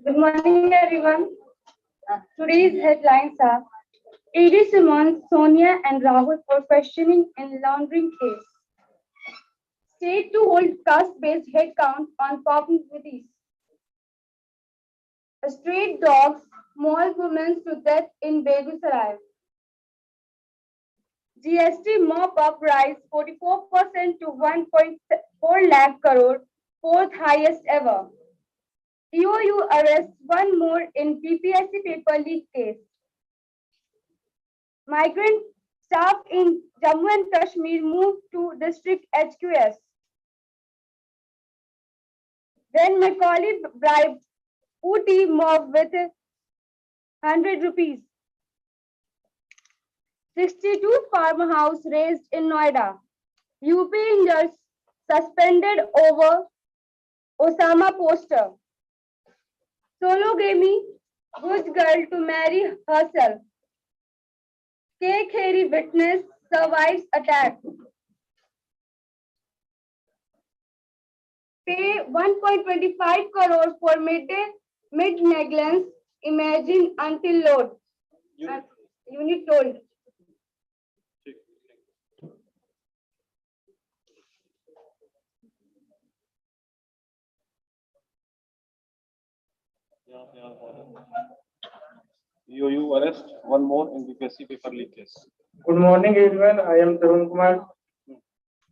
Good morning, everyone. Today's headlines are ED Simon, Sonia, and Rahul for questioning in laundering case. State to hold caste-based head count on probabilities. Street dogs maul women to death in Begusarai. GST mop-up rise 44% to 1.4 lakh crore, fourth highest ever. EOU arrests one more in PPSC paper leak case. Migrant staff in Jammu and Kashmir moved to district HQS. Then Macaulay bribed Ooty mob with 100 rupees. 62 farmhouse raised in Noida. UP Rangers suspended over Osama poster. Solo Gami, good girl to marry herself. K. Kheri witness survives attack. Pay 1.25 crore for mid-negligence. Imagine until load. Unit told. You arrest one more in BPSC paper leak case. Good morning, everyone. I am Tarun Kumar.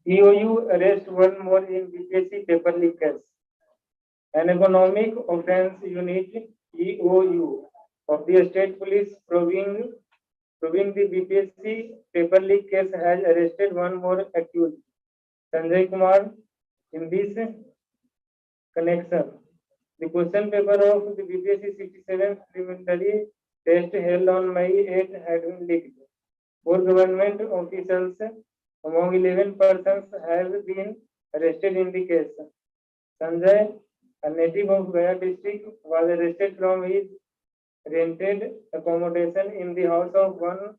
EOU arrest one more in BPSC paper leak case. An economic offense unit EOU of the state police proving the BPSC paper leak case has arrested one more accused, Sanjay Kumar. In this connection, the question paper of the BPSC 67 preliminary test held on May 8 had been leaked. 4 government officials among 11 persons have been arrested in the case. Sanjay, a native of Gaya district, was arrested from his rented accommodation in the house of one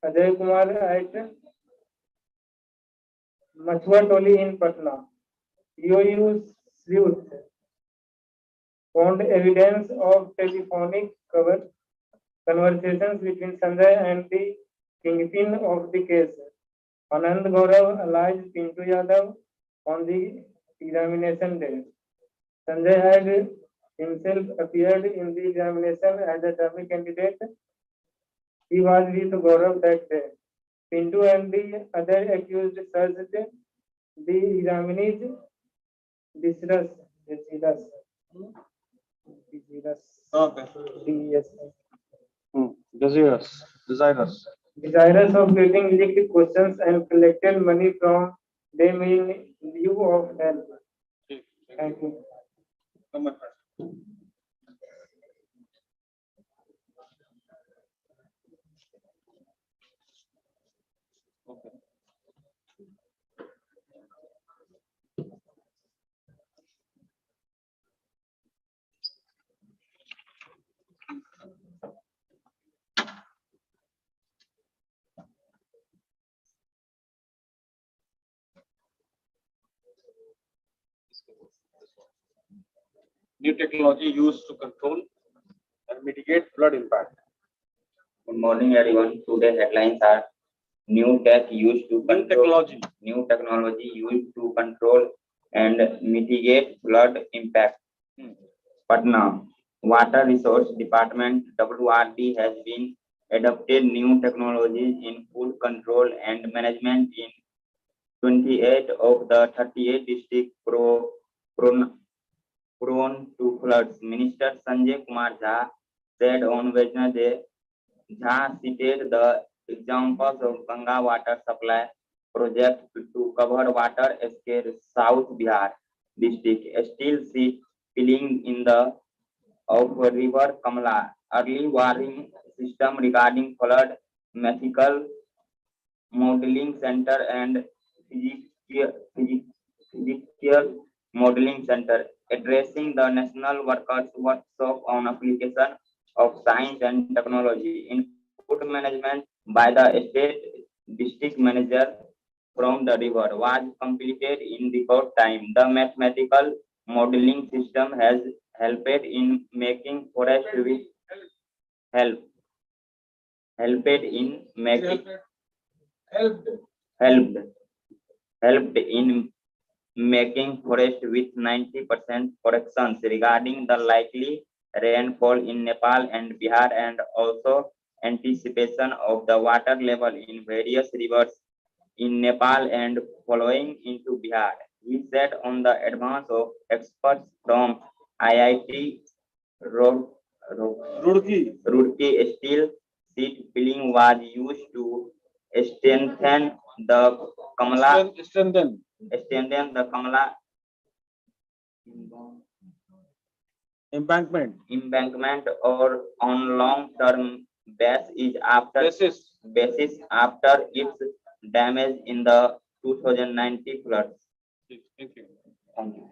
Ajay Kumar at Machwa Toli in Patna. EOU sleuth found evidence of telephonic conversations between Sanjay and the kingpin of the case, Anand Gaurav alias Pintu Yadav, on the examination day. Sanjay had himself appeared in the examination as a dummy candidate. He was with Gaurav that day. Pintu and the other accused searched the examinees desirous of getting leaked questions and collected money from them in lieu of help. Thank you. New technology used to control and mitigate flood impact. Good morning, everyone. Today headlines are new technology used to control and mitigate flood impact. Patna Water Resource Department WRD has been adopted new technologies in flood control and management in 28 of the 38 districts prone to floods. Minister Sanjay Kumar Jha said on Wednesday. Jha cited the examples of Ganga water supply project to cover water scarce South Bihar district. Still see filling in the of river Kamla. Early warning system regarding flood, methical modeling center and physical modeling center addressing the national workers workshop on application of science and technology input management by the state district manager from the river was completed in record time. The mathematical modeling system has helped in making forest with help helped in making helped helped in making forest with 90% corrections regarding the likely rainfall in Nepal and Bihar and also anticipation of the water level in various rivers in Nepal and following into Bihar. He said on the advance of experts from IIT Roorkee steel sheet filling was used to strengthen the Kamala embankment or on long-term basis after its damage in the 2019 floods. Thank you. Thank you.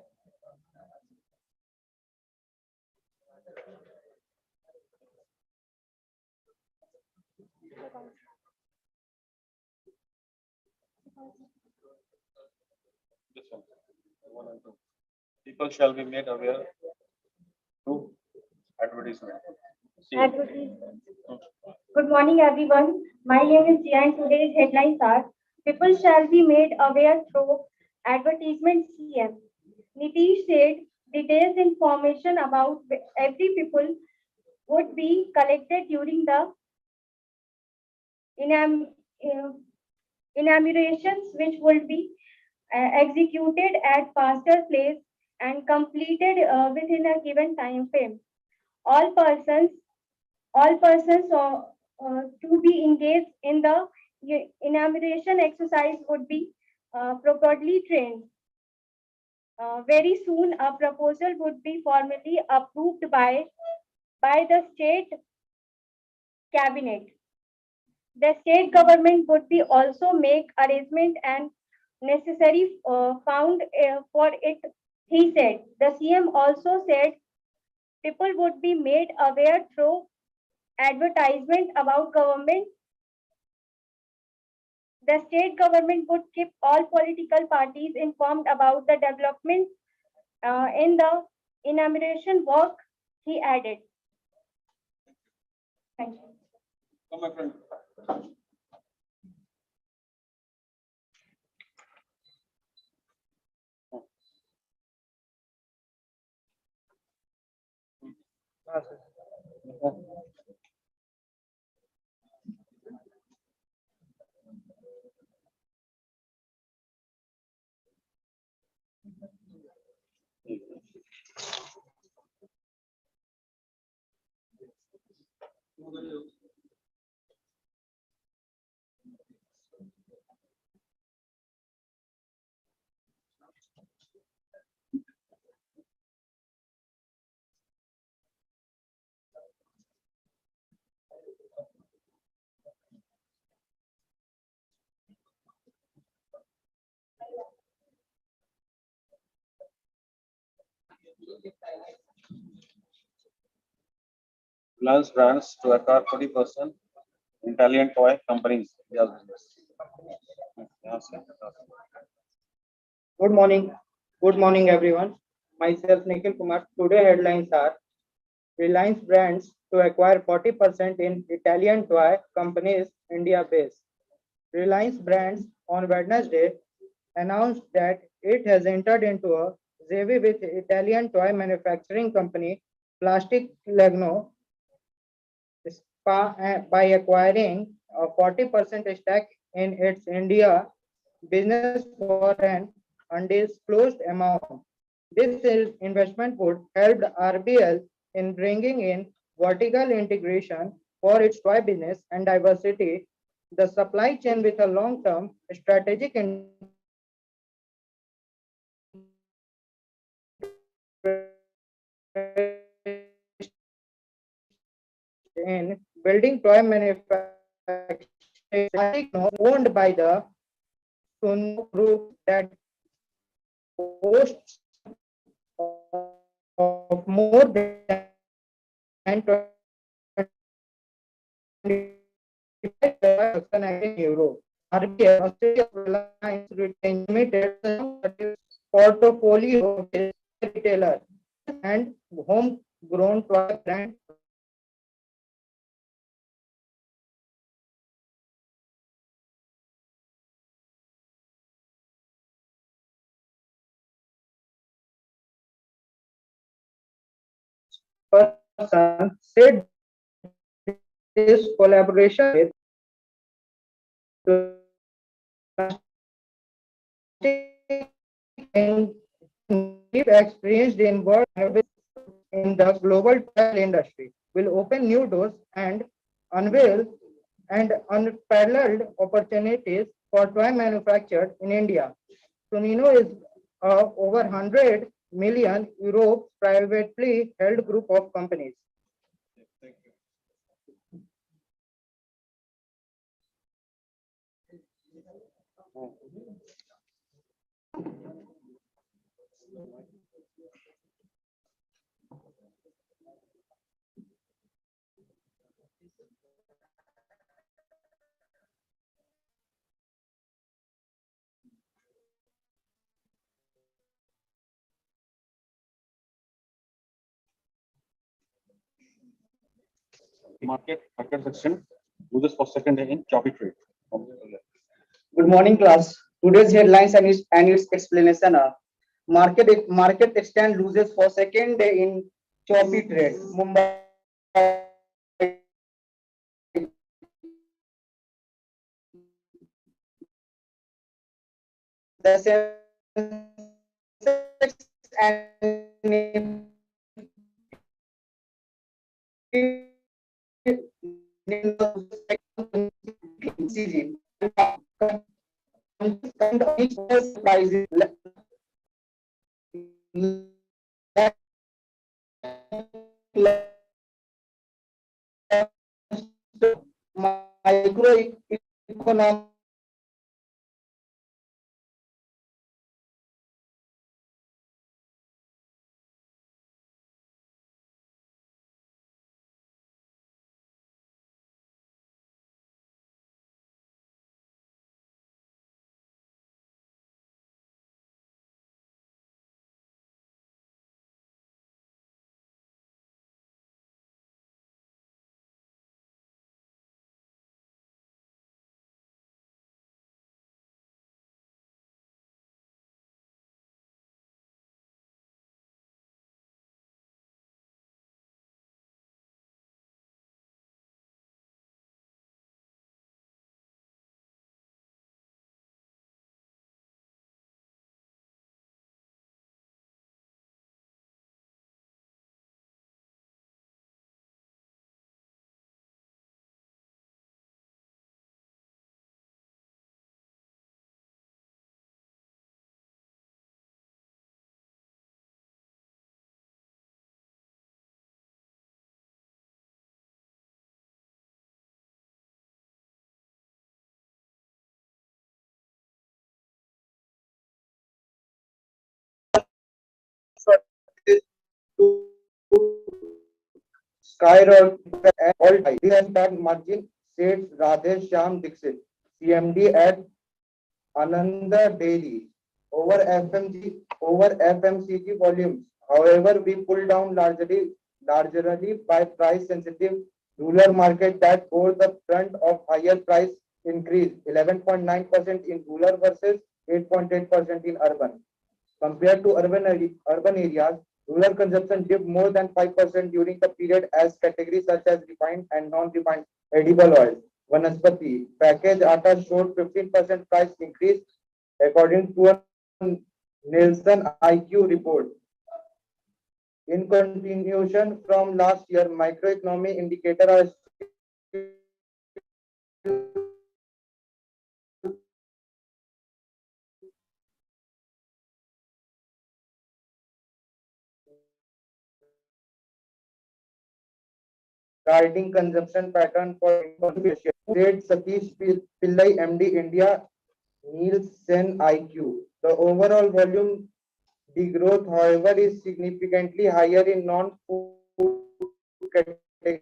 This one. One and two. People shall be made aware through advertisement. See. Advertisement. Good morning, everyone. My name is Jia, and today's headlines are: People shall be made aware through advertisement. CM. Nitish said details information about every people would be collected during the inam- uh, inaugurations, which will be executed at faster pace and completed within a given time frame. All persons, all persons to be engaged in the inauguration exercise would be properly trained. Very soon, a proposal would be formally approved by the state cabinet. The state government would be also make arrangement and necessary found for it. He said. The CM also said people would be made aware through advertisement about government. The state government would keep all political parties informed about the development in the inauguration work. He added. Thank you. Come, my friend. Reliance Brands to acquire 40% Italian toy companies. Yes. Good morning. Good morning, everyone. Myself, Nikhil Kumar. Today headlines are: Reliance Brands to acquire 40% in Italian toy companies India based. Reliance Brands on Wednesday announced that it has entered into a JV with Italian toy manufacturing company Plastic Legno by acquiring a 40% stake in its India business for an undisclosed amount. This investment would help RBL in bringing in vertical integration for its toy business and diversity, the supply chain with a long-term strategic in building toy manufacturing owned by the Suno Group that boasts of more than 25 in Europe. RBS, Australia Reliance retains limited portfolio of retailer and homegrown toy brand. Person said this collaboration with experienced in work in the global travel industry will open new doors and unveil and unparalleled opportunities for toy manufactured in India. Sunino is over 100 million euro privately held group of companies. Thank you. Market section. Loses for second day in choppy trade. Good morning, class. Today's headlines and its explanation are market extent loses for second day in choppy trade. Mumbai the Sensex and season prices microeconomic skyrocket at all time. This impact margin said Radhe Shyam Dixit, CMD at Ananda Daily. Over FMCG volumes. However, we pulled down largely by price sensitive rural market that bore the brunt of higher price increase 11.9% in rural versus 8.8% in urban. Compared to urban areas, rural consumption dipped more than 5% during the period as categories such as refined and non-refined edible oil, vanaspati, packaged atta showed 15% price increase according to a Nielsen IQ report. In continuation from last year, microeconomy indicator are guiding consumption pattern for said Satish Pillai, MD, India, Nielsen IQ. The overall volume degrowth, however, is significantly higher in non-food category,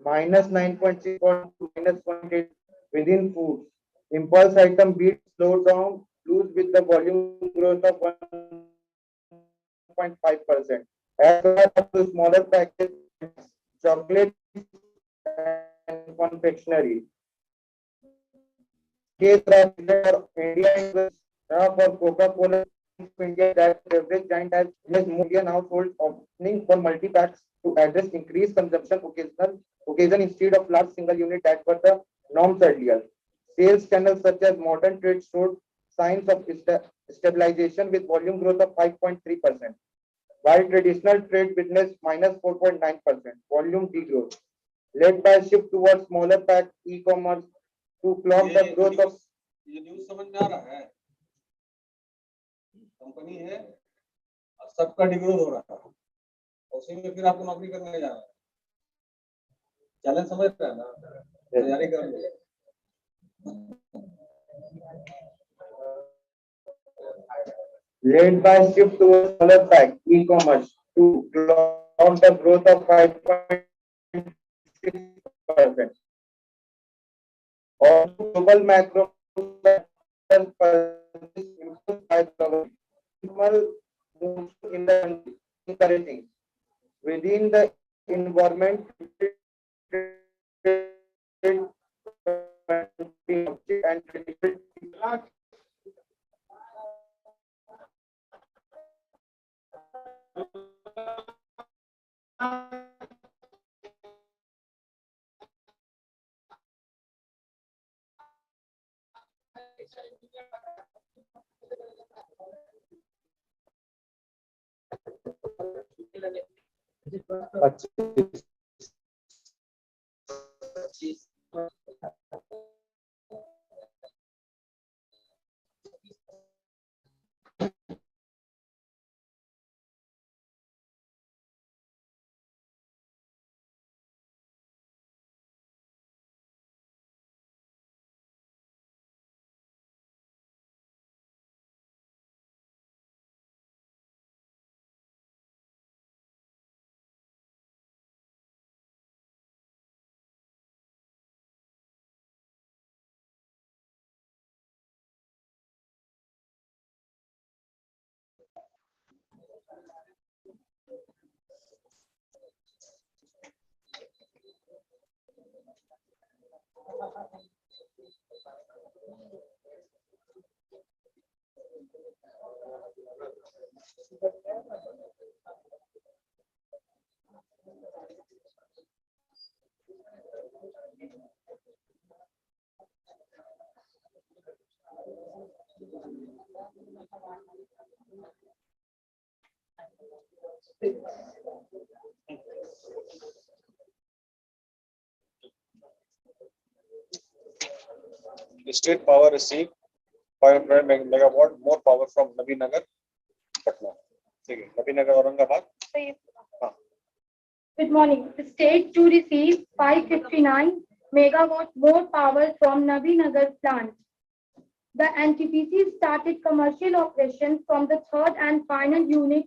-9.6 to -0.8 within foods. Impulse item beat slowed down, lose with the volume growth of 1.5%. As compared to smaller packets, chocolate and confectionery. India for Coca-Cola India that beverage giant has million households opting for multi-packs to address increased consumption occasion instead of large single unit that were the norms earlier. Sales channels such as modern trade showed signs of stabilization with volume growth of 5.3%, while traditional trade witnessed -4.9% volume degrowth, led by a shift towards smaller pack e-commerce to clock the growth of ये news समझ में आ रहा है? Company है और सबका degrowth हो रहा है, उसी में फिर आपको नौकरी करने जाना है। चैलेंज समझ रहे हैं ना? तैयारी कर लो। led by shift towards smaller pack e-commerce to clock the growth of 5.6%. All global macro in the encouraging within the environment and The state power received 500 megawatt more power from Nabinagar, Patna. ठीक है, Nabinagar Aurangabad. Good morning. The state to receive 559 megawatt more power from Nabinagar plant. The NTPC started commercial operation from the third and final unit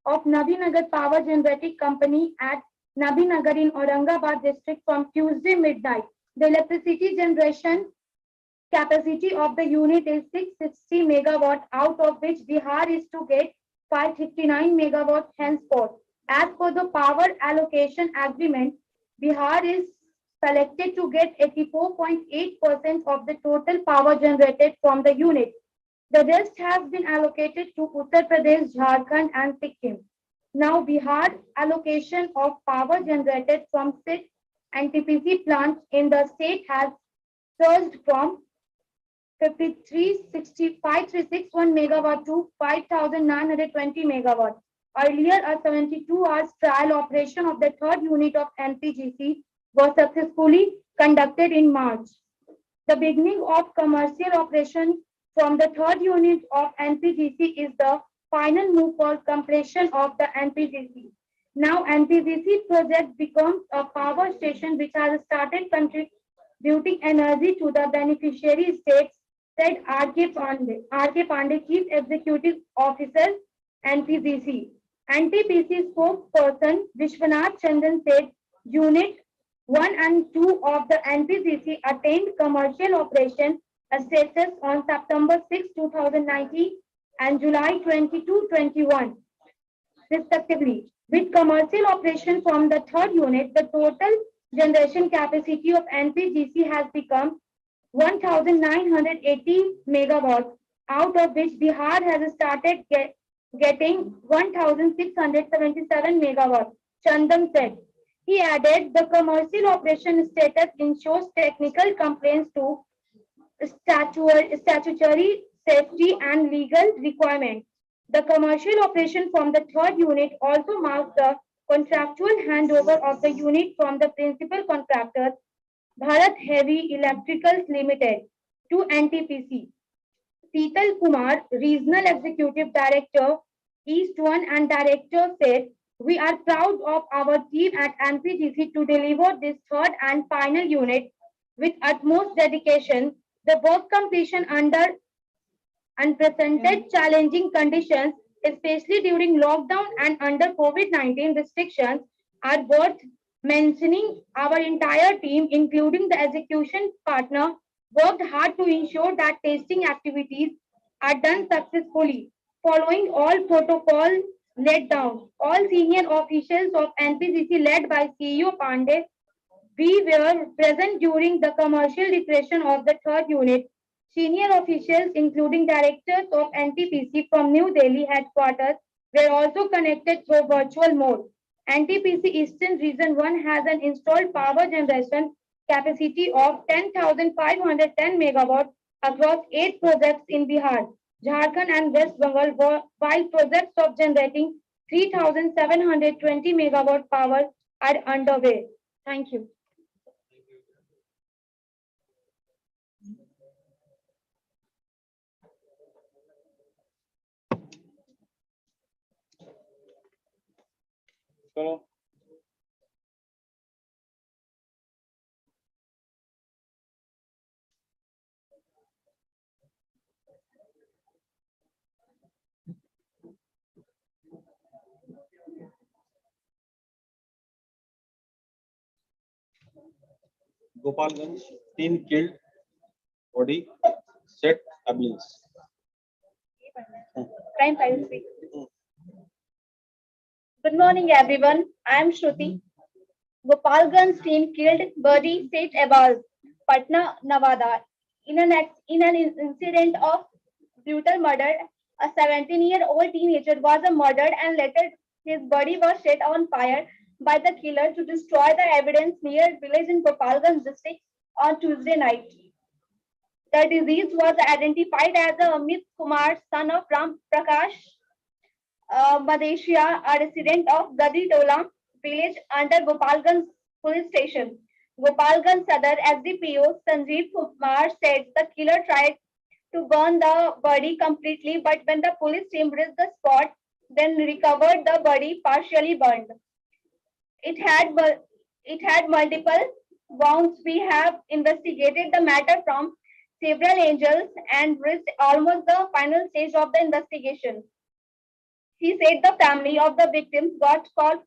of Nabinagar Power Generating Company at Nabinagar in Aurangabad district from Tuesday midnight. The electricity generation capacity of the unit is 660 megawatt, out of which Bihar is to get 559 megawatt henceforth. As per the power allocation agreement, Bihar is selected to get 84.8% of the total power generated from the unit. The rest has been allocated to Uttar Pradesh, Jharkhand and Sikkim. Now Bihar allocation of power generated from NTPC plants in the state has surged from 53,661 megawatt to 5,920 megawatt. Earlier, a 72 hours trial operation of the third unit of NPGC was successfully conducted in March. The beginning of commercial operation from the third unit of NPGC is the final move for completion of the NPGC. Now, NPGC project becomes a power station which has started contributing energy to the beneficiary states, said R.K. Pandey. R.K. Pandey, Chief Executive Officer, NPGC. NTPC spokesperson Vishwanath Chandan said Unit 1 and 2 of the NPGC attained commercial operation status on September 6, 2019 and July 22, 21, respectively. With commercial operation from the third unit, the total generation capacity of NPGC has become 1,980 megawatts, out of which Bihar has started getting 1,677 megawatts, Chandam said. He added the commercial operation status ensures technical compliance to statutory safety and legal requirements. The commercial operation from the third unit also marks the contractual handover of the unit from the principal contractor, Bharat Heavy Electricals Limited, to NTPC. Seetal Kumar, Regional Executive Director, East 1 and Director said, we are proud of our team at NPGC to deliver this third and final unit with utmost dedication. The work completion under unprecedented challenging conditions, especially during lockdown and under COVID-19 restrictions, are worth mentioning. Our entire team, including the execution partner, worked hard to ensure that testing activities are done successfully, following all protocols laid down. All senior officials of NPGC led by CEO Pandey, we were present during the commercial declaration of the third unit. Senior officials, including directors of NTPC from New Delhi headquarters, were also connected through virtual mode. NTPC Eastern Region 1 has an installed power generation capacity of 10,510 megawatts across 8 projects in Bihar, Jharkhand and West Bengal, while projects of generating 3,720 megawatt power are underway. Thank you. चलो Gopalganj, 3 killed, body set ablaze. Crime File 3. Good morning, everyone. I am Shruti. Gopalganj team killed, body set ablaze, Patna, Nevada. In an incident of brutal murder, a 17-year-old teenager was murdered and later his body was set on fire by the killer to destroy the evidence near village in Gopalganj district on Tuesday night. The deceased was identified as Amit Kumar, son of Ram Prakash Madeshia, a resident of Gadi Tola village under Gopalganj police station. Gopalganj Sadar SDPO Sanjeev Kumar said the killer tried to burn the body completely, but when the police team reached the spot, then recovered the body partially burned. It had multiple wounds. We have investigated the matter from several angles and reached almost the final stage of the investigation. He said the family of the victims got call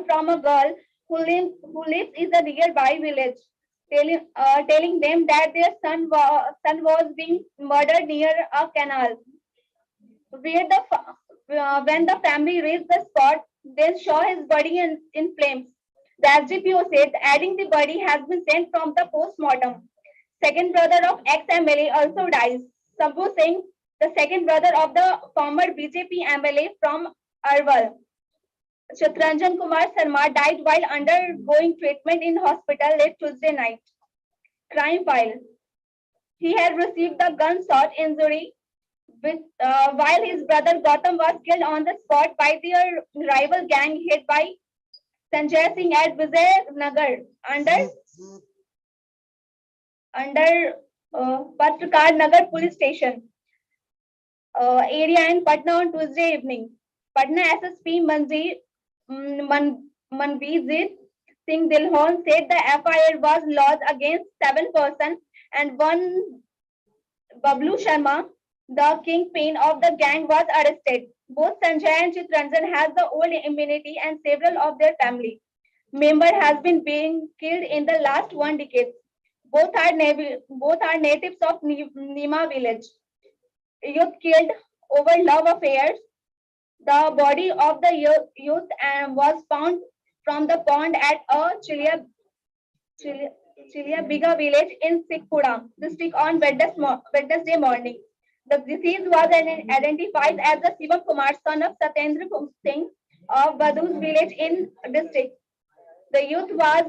from a girl who lives in a nearby village, telling them that their son was being murdered near a canal. When the family reached the spot, they saw his body in flames. The SDPO said, adding the body has been sent from the post-mortem. Second brother of ex-MLA also dies. Sabbu Singh, the second brother of the former BJP MLA from Arwal, Chatranjan Kumar Sharma died while undergoing treatment in hospital late Tuesday night. Crime file. He had received a gunshot injury while his brother Gautam was killed on the spot by their rival gang hit by Sanjay Singh at Vijay Nagar under Patliputra Nagar police station area in Patna on Tuesday evening. Patna SSP Manveer Singh Dilhon said the FIR was lodged against 7 persons and one Bablu Sharma, the kingpin of the gang, was arrested. Both Sanjay and Chitranjan has the old immunity and several of their family member has been being killed in the last 1 decade. Both are natives of Nima village. Youth killed over love affairs. The body of the youth was found from the pond at a Biga village in Sikhpura district on Wednesday morning. The deceased was identified as the Shivam Kumar, son of Satyendra Singh of Baduz village in district. The youth was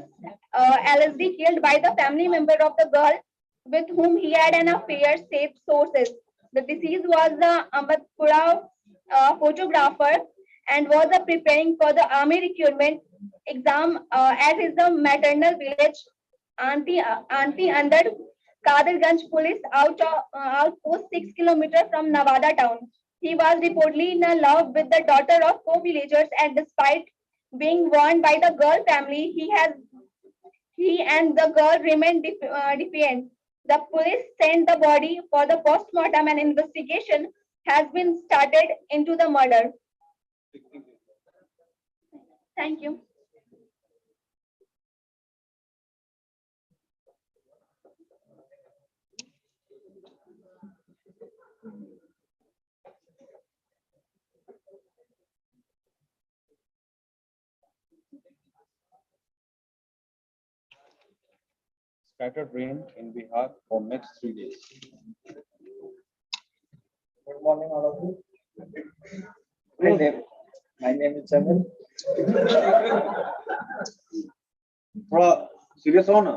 allegedly killed by the family member of the girl with whom he had an affair, said sources. The deceased was the Ambatpura photographer and was preparing for the army recruitment exam at his maternal village, Auntie under Kadirganj police outpost 6 kilometers from Nevada town. He was reportedly in love with the daughter of co-villagers, and despite being warned by the girl family, he and the girl remained defiant. The police sent the body for the post-mortem and investigation has been started into the murder. Thank you. Scattered rain in Bihar for next 3 days. Good morning, all of you. My name is Chandan. थोड़ा serious हो ना.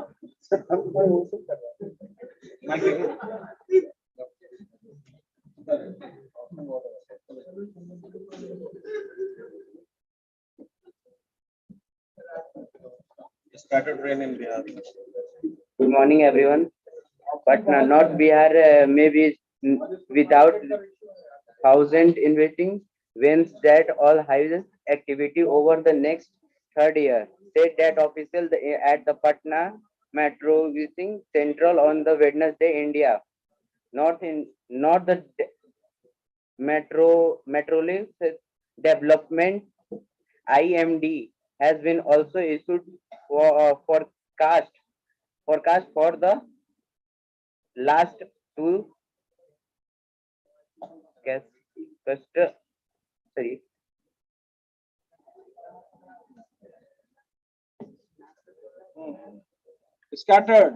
Scattered rain in Bihar. Good morning, everyone. Patna, not Bihar, maybe without thousand investing winds that all highest activity over the next third year. Said that official at the Patna Metro visiting Central on the Wednesday, India. Not the Metropolis Development IMD has been also issued for forecast for the last two sorry Scattered.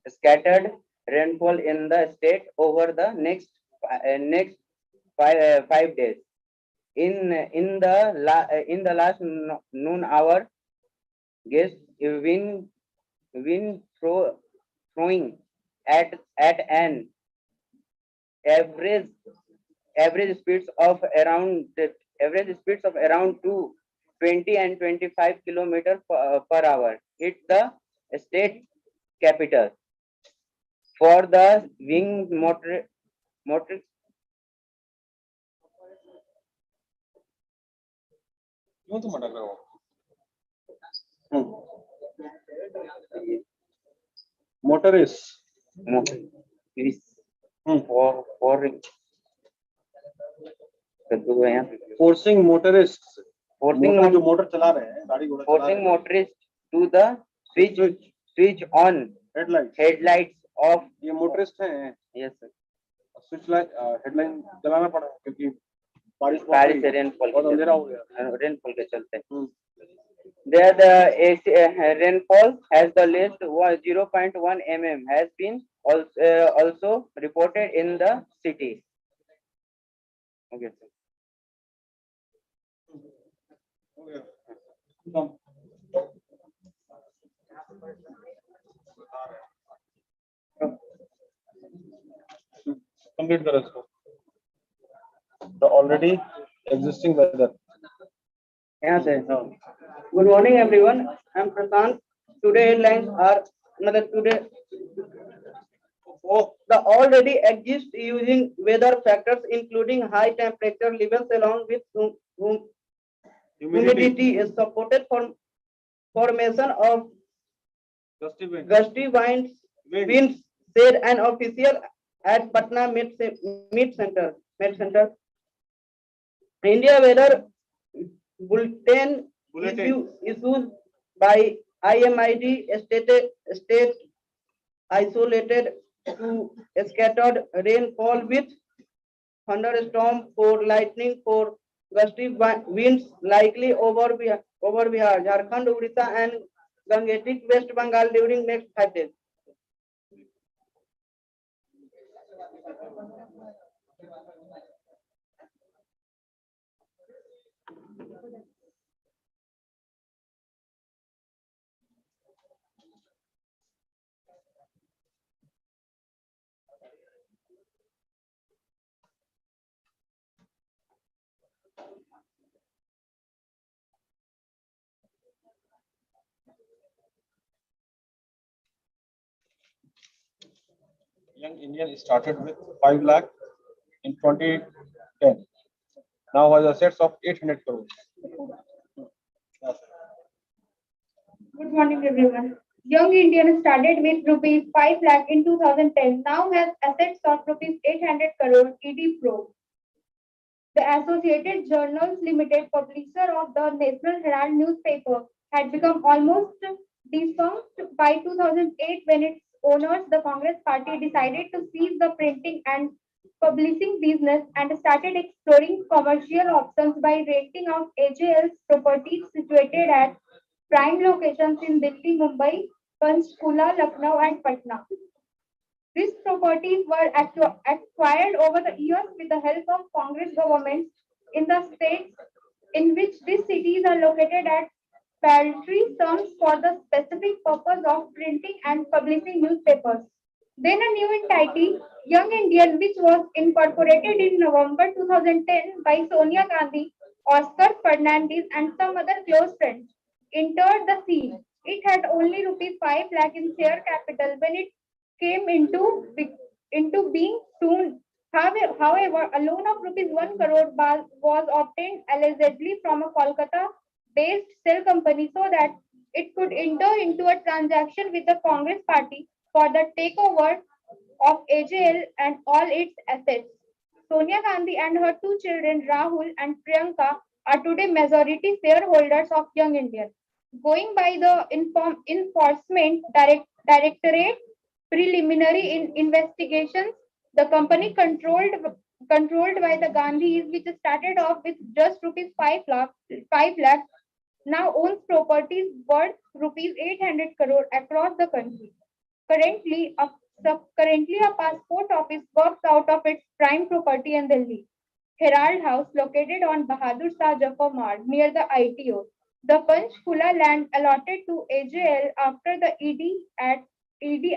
scattered rainfall in the state over the next 5 days. In the last noon hour, guess wind throwing at an average speeds of around 20 and 25 kilometers per hour hit the state capital. For the wing motor क्यों तुम अटक रहे हो? Motorists. Forcing motorists. जो motor चला रहे हैं, गाड़ी घोड़ा चला रहे हैं. Forcing motorists to the switch on headlights of. ये मोटरिस्ट हैं. Yes, sir. Switch light headline चलाना पड़ा क्योंकि बारिश से रेनफॉल बहुत अंधेरा हो गया. रेनफॉल के चलते. There the rainfall has the least 0.1 mm has been also reported in the city. Okay, sir. Complete करो इसको. The already existing weather. यहाँ से. Good morning, everyone. I'm Prashant. Today headlines are today the already exist using weather factors including high temperature levels along with humidity is supported for formation of gusty winds, said an official at Patna Med Center. India weather bulletin issued by IMID state isolated to scattered rainfall with thunderstorm for lightning for gusty winds likely over Bihar, Jharkhand, Odisha and Gangetic West Bengal during next 5 days. Young Indian started with 5 lakh in 2010. Now has assets of 800 crores. Good morning, everyone. Young Indian started with rupees 5 lakh in 2010. Now has assets of rupees 800 crore ED Pro. The Associated Journals Limited, publisher of the National Herald newspaper, had become almost defunct by 2008 when its owners, the Congress Party, decided to cease the printing and publishing business and started exploring commercial options by renting out AJL's properties situated at prime locations in Delhi, Mumbai, Panchkula, Lucknow, and Patna. These properties were acquired over the years with the help of Congress governments in the states in which these cities are located at paltry sums for the specific purpose of printing and publishing newspapers. Then a new entity, Young Indian, which was incorporated in November 2010 by Sonia Gandhi, Oscar Fernandez, and some other close friends, entered the scene. It had only rupees 5 lakh in share capital when it came into being soon. However, a loan of rupees 1 crore was obtained allegedly from a Kolkata-based cell company so that it could enter into a transaction with the Congress party for the takeover of AJL and all its assets. Sonia Gandhi and her two children, Rahul and Priyanka, are today majority shareholders of Young Indian. Going by the Enforcement Directorate preliminary investigations, the company controlled by the Gandhis, which started off with just rupees 5 lakh, now owns properties worth rupees 800 crore across the country. Currently, a passport office works out of its prime property in Delhi, Herald House, located on Bahadur Shah Jafar Marg near the ITO. The Panchkula land allotted to AJL after the ED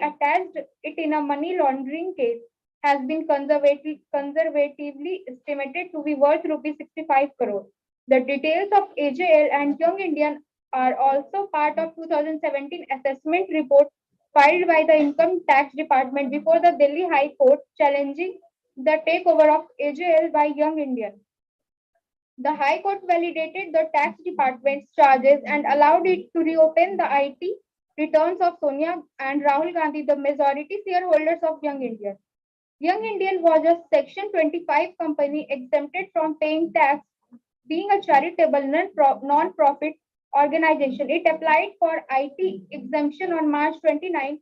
attached it in a money laundering case has been conservatively estimated to be worth rupees 65 crore. The details of AJL and Young Indian are also part of 2017 assessment report filed by the Income Tax Department before the Delhi High Court challenging the takeover of AJL by Young Indian. The High Court validated the tax department's charges and allowed it to reopen the IT returns of Sonia and Rahul Gandhi, the majority shareholders of Young Indian. Young Indian was a Section 25 company exempted from paying tax, being a charitable non-profit organization. It applied for IT exemption on March 29,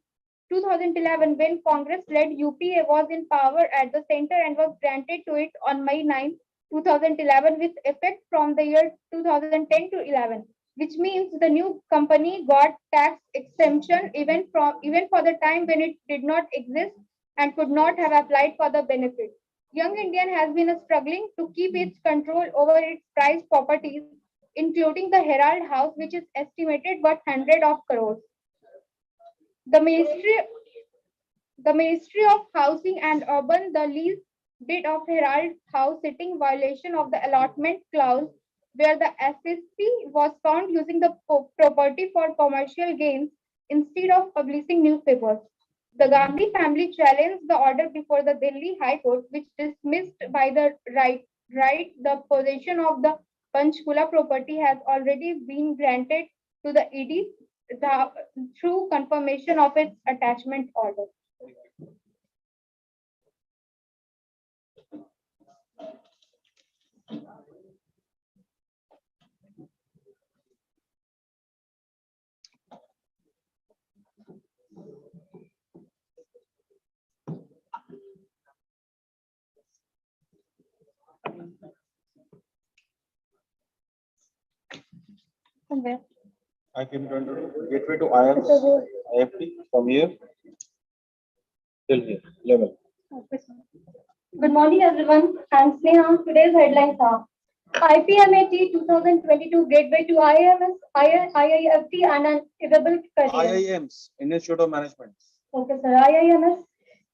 2011 when Congress-led UPA was in power at the center and was granted to it on May 9, 2011 with effect from the year 2010 to 11, which means the new company got tax exemption even for the time when it did not exist and could not have applied for the benefit. Young Indian has been struggling to keep its control over its prized properties including the Herald House, which is estimated worth 100 of crores. The Ministry of Housing and Urban, the lease bid of Herald House sitting violation of the allotment clause, where the SSC was found using the property for commercial gains instead of publishing newspapers. The Gandhi family challenged the order before the Delhi High Court, which dismissed by the right the possession of the Panchkula property has already been granted to the ED through confirmation of its attachment order. Somewhere. I can gateway to IIMs, IFT from here till here level. Good morning, everyone. I'm Sneha. Today's headlines are IPMAT 2022 Gateway to IIMS, IIFT, and an available career. IIMs, Institute of Management. Okay, sir. IIMS,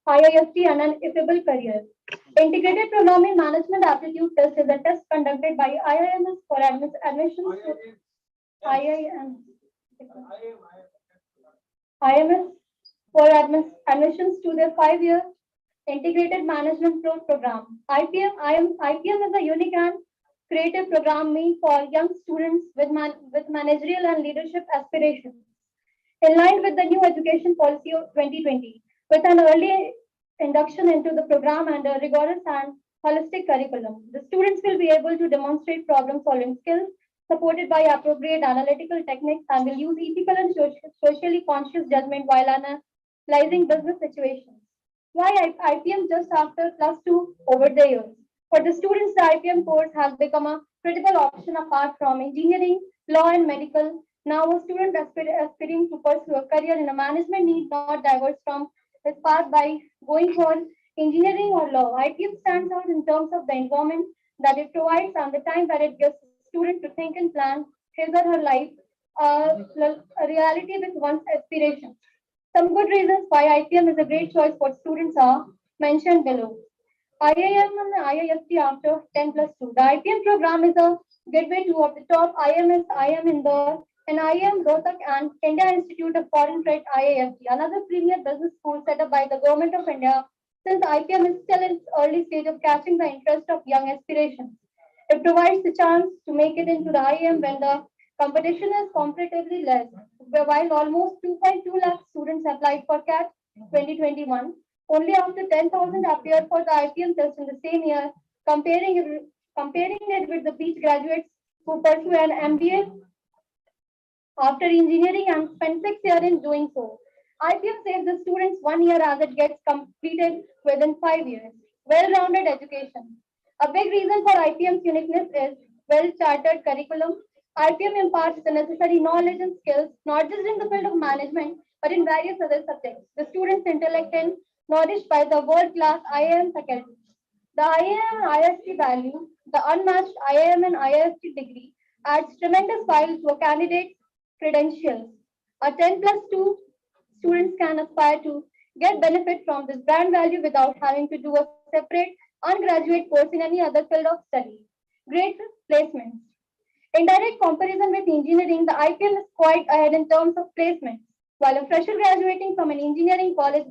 IIFT, and an available career. Integrated Program in Management Aptitude Test is a test conducted by IIMS for admissions. IIMS for admissions to their 5-year integrated management program. IPM is a unique and creative program meant for young students with managerial and leadership aspirations. In line with the new education policy of 2020, with an early induction into the program and a rigorous and holistic curriculum, the students will be able to demonstrate problem-solving skills supported by appropriate analytical techniques and will use ethical and socially conscious judgment while analyzing business situations. Why IPM just after +2 over the years? For the students, the IPM course has become a critical option apart from engineering, law, and medical. Now, a student aspiring to pursue a career in a management need not diverge from his path by going for engineering or law. IPM stands out in terms of the environment that it provides and the time that it gives student to think and plan his or her life, a reality with one's aspirations. Some good reasons why IPM is a great choice for students are mentioned below. IIM and IIFT after 10+2. The IPM program is a gateway to of the top IMS, IIM Indore, and IIM Rohtak and India Institute of Foreign Trade IIFT, another premier business school set up by the Government of India, since IPM is still in its early stage of catching the interest of young aspirations. It provides the chance to make it into the IIM when the competition is comparatively less. While almost 2.2 lakh students applied for CAT 2021, only after 10,000 appeared for the IPM test in the same year, comparing it with the beach graduates who pursue an MBA after engineering and spend 6 years in doing so. IPM saves the students 1 year as it gets completed within 5 years. Well-rounded education. A big reason for IPM's uniqueness is well-chartered curriculum. IPM imparts the necessary knowledge and skills, not just in the field of management, but in various other subjects. The students' intellect and nourished by the world-class IIM faculty. The IIM and IIFT value, the unmatched IIM and IIFT degree, adds tremendous value to a candidate's credentials. A 10+2 students can aspire to get benefit from this brand value without having to do a separate undergraduate course in any other field of study. Great placements. In direct comparison with engineering, the IPM is quite ahead in terms of placements. While a fresher graduating from an engineering college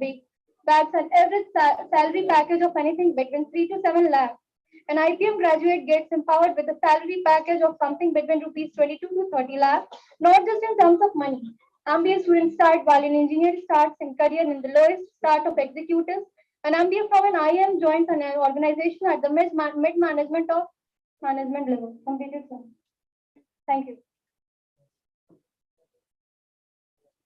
bags an average salary package of anything between 3 to 7 lakhs, an IPM graduate gets empowered with a salary package of something between rupees 22 to 30 lakhs, not just in terms of money. MBA students start while an engineer starts in career in the lowest start of executives. An MBA from an IIM joins an organization at the mid-management of management level. Completed. Thank you.